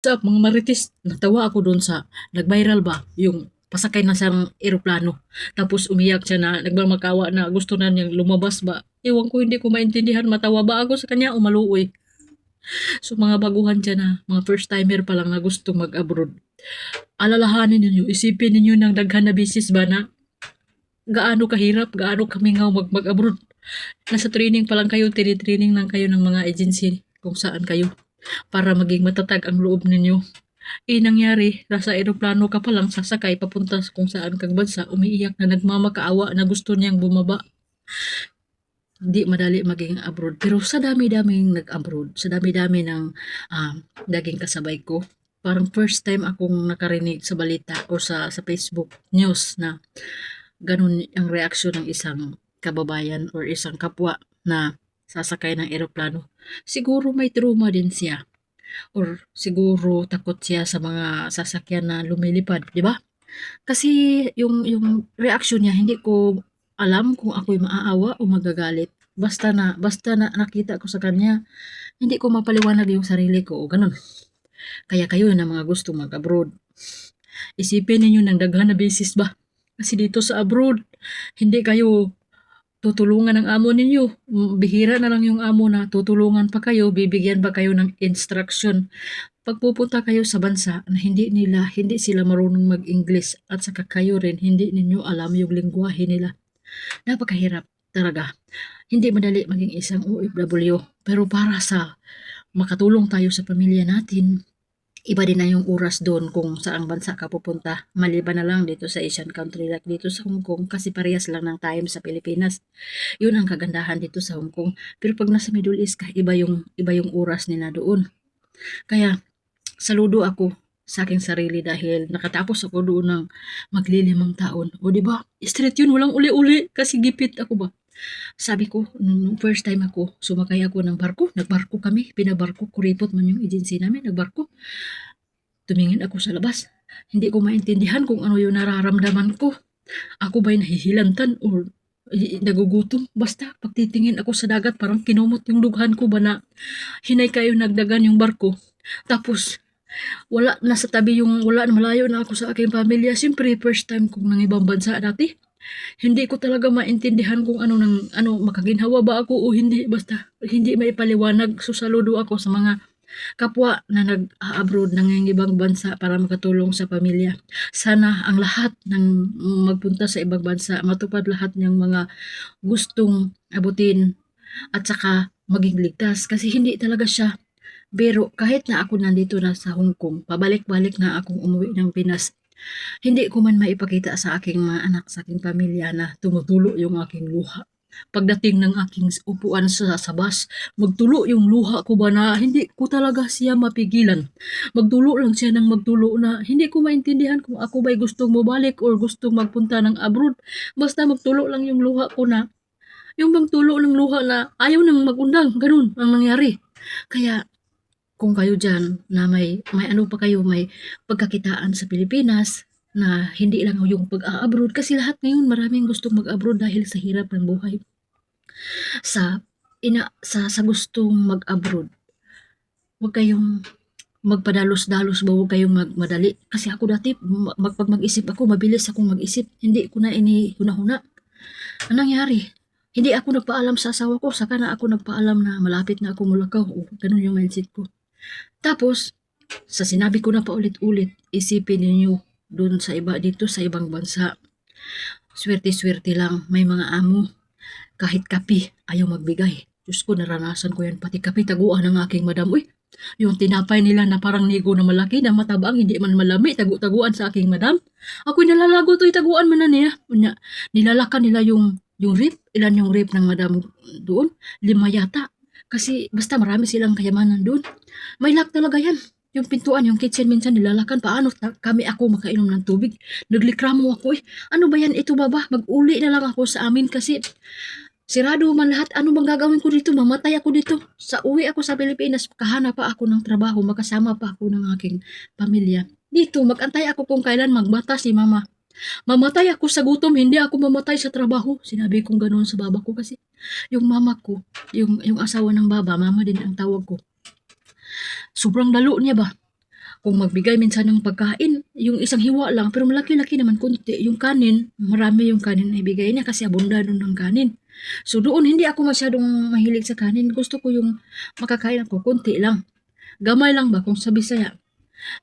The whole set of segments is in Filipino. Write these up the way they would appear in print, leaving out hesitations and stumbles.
up mga marites? Natawa ako doon sa nag-viral ba yung pasakay na siyang eroplano. Tapos umiyak siya na nagmamakawa na gusto na niyang lumabas ba. Ewan ko, hindi ko maintindihan, matawa ba ako sa kanya o maluoy. So mga baguhan siya na, mga first timer pa lang na gusto mag-abroad. Alalahanin ninyo, isipin ninyo ng daghan na bisis ba na gaano kahirap, gaano kamingaw mag-abroad. Nasa training pa lang kayo, tinitraining lang kayo ng mga agency kung saan kayo para maging matatag ang loob ninyo. Nangyari, nasa eroplano ka pa lang sasakay papunta sa kung saan kang bansa, umiiyak na nagmamakaawa na gusto niyang bumaba. Hindi madali maging abroad. Pero sa dami-daming nag-abroad, sa dami-dami ng naging kasabay ko, parang first time akong nakarinig sa balita o sa Facebook news na ganun ang reaksyon ng isang kababayan or isang kapwa na sasakay ng eroplano. Siguro may trauma din siya or siguro takot siya sa mga sasakyan na lumilipad, di ba? Kasi yung reaction niya hindi ko alam kung ako'y maaawa o magagalit. Basta na nakita ko sa kanya, hindi ko mapaliwanag yung sarili ko o ganun. Kaya kayo na mga gusto mag-abroad, isipin ninyo ng daghan na beses ba? Kasi dito sa abroad, hindi kayo tutulungan ng amo ninyo. Bihira na lang yung amo na tutulungan pa kayo, bibigyan pa kayo ng instruction. Pagpupunta kayo sa bansa na hindi sila marunong mag-English at saka kayo rin hindi ninyo alam yung lingwahe nila. Napakahirap talaga. Hindi madali maging isang OFW, pero para sa makatulong tayo sa pamilya natin, iba din na yung oras doon kung saang bansa ka pupunta. Maliban na lang dito sa Asian country like dito sa Hong Kong kasi parehas lang ng time sa Pilipinas. Yun ang kagandahan dito sa Hong Kong. Pero pag nasa Middle East ka, iba yung oras nila doon. Kaya saludo ako sa aking sarili dahil nakatapos ako doon ng maglilimang taon. O di ba? Straight yun, walang uli-uli kasi gipit ako ba. Sabi ko, nung first time ako, sumakay ako ng barko. Nagbarko kami, pinabarko, kuripot man yung agency namin, nagbarko. Tumingin ako sa labas. Hindi ko maintindihan kung ano yung nararamdaman ko. Ako ba'y nahihilantan o nagugutom? Basta pagtitingin ako sa dagat, parang kinumot yung dughan ko ba na hinay kayo nagdagan yung barko. Tapos, wala na malayo na ako sa aking pamilya. Siyempre, first time kong nang ibang bansa dati. Hindi ko talaga maintindihan kung makaginhawa ba ako o hindi. Basta, hindi maipaliwanag. So, saludo ako sa mga kapwa na nag-abroad ng ibang bansa para makatulong sa pamilya. Sana ang lahat ng magpunta sa ibang bansa, matupad lahat ng mga gustong abutin at saka maging ligtas. Kasi hindi talaga siya pero kahit na ako nandito na sa Hong Kong, pabalik-balik na akong umuwi ng Pinas, hindi ko man maipakita sa aking mga anak, sa aking pamilya na tumutulo yung aking luha. Pagdating ng aking upuan sa bus, magtulo yung luha ko ba na hindi ko talaga siya mapigilan. Magtulo lang siya ng magtulo na hindi ko maintindihan kung ako ba'y gustong mabalik or gustong magpunta ng abroad. Basta magtulo lang yung luha ko na, yung magtulo ng luha na ayaw nang magundang, ganun ang nangyari. Kaya kung kayo dyan na may ano pa kayo, may pagkakitaan sa Pilipinas na hindi lang yung pag-a-abroad kasi lahat ngayon maraming gustong mag-abroad dahil sa hirap ng buhay. Sa gustong mag-abroad, huwag kayong magpadalos-dalos ba, huwag kayong magmadali. Kasi ako dati, pag mag-isip ako, mabilis akong mag-isip. Hindi ko na inihuna-huna. Anong nangyari? Hindi ako nagpaalam sa asawa ko, saka na ako nagpaalam na malapit na ako mulakaw. Ganun yung mindset ko. Tapos, sa sinabi ko na paulit-ulit, isipin ninyo dun sa iba dito sa ibang bansa. Swerte-swerte lang, may mga amo. Kahit kape, ayaw magbigay. Diyos ko, naranasan ko yan. Pati kape, taguan ng aking madam. Uy, yung tinapay nila na parang nigo na malaki, na matabang, hindi man malami, taguan sa aking madam. Ako'y nalalago to'y taguan man na niya. Nilalakan nila yung rip. Ilan yung rip ng madam doon? 5 yata. Kasi basta marami silang kayamanan doon. May lock talaga yan. Yung pintuan, yung kitchen minsan nilalakan. Paano ako makainom ng tubig? Naglikramo ako eh. Ano ba yan? Ito ba? Mag-uli na lang ako sa amin kasi sirado man lahat. Ano bang gagawin ko dito? Mamatay ako dito. Sa uwi ako sa Pilipinas, makahanap pa ako ng trabaho, makasama pa ako ng aking pamilya. Dito, magantay ako kung kailan magbata si mama. Mamatay ako sa gutom, hindi ako mamatay sa trabaho. Sinabi kong ganoon sa baba ko kasi yung mama ko, yung asawa ng baba, mama din ang tawag ko. Sobrang lalo niya ba? kung magbigay minsan ng pagkain, yung isang hiwa lang, pero malaki-laki naman konti. Yung kanin, marami yung kanin na ibigay niya kasi abundado ng kanin. So doon, hindi ako masyadong mahilig sa kanin. Gusto ko yung makakain ako, konti lang. Gamay lang ba kung sa Bisaya?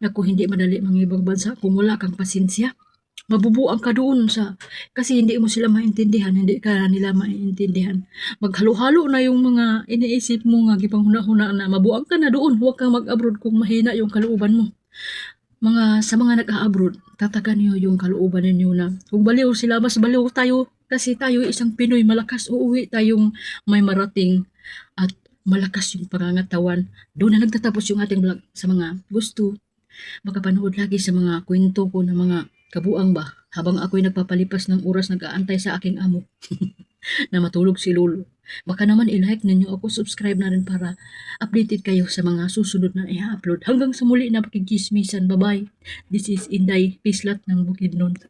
Naku, hindi madali mga ibang bansa kung wala kang pasensya. Mabubuang ka doon kasi hindi mo sila maintindihan, hindi ka nila maintindihan. Maghalo-halo na yung mga iniisip mo nga gipanghuna-huna na mabuang ka na doon, huwag kang mag-abroad kung mahina yung kalooban mo. Sa mga nag-a-abroad, tatagan niyo yung kalooban ninyo na kung baliw sila, mas baliw tayo kasi tayo isang Pinoy, malakas uuwi tayong may marating at malakas yung pangangatawan. Doon na nagtatapos yung ating vlog sa mga gusto makapanood lagi sa mga kwento ko ng mga kabuang ba habang ako'y nagpapalipas ng oras nag-aantay sa aking amo na matulog si Lolo. Baka naman i-like ninyo ako, subscribe na rin para updated kayo sa mga susunod na i-upload. Hanggang sa muli na pakikismisan. Bye-bye. This is Inday Pislat ng Bukidnon.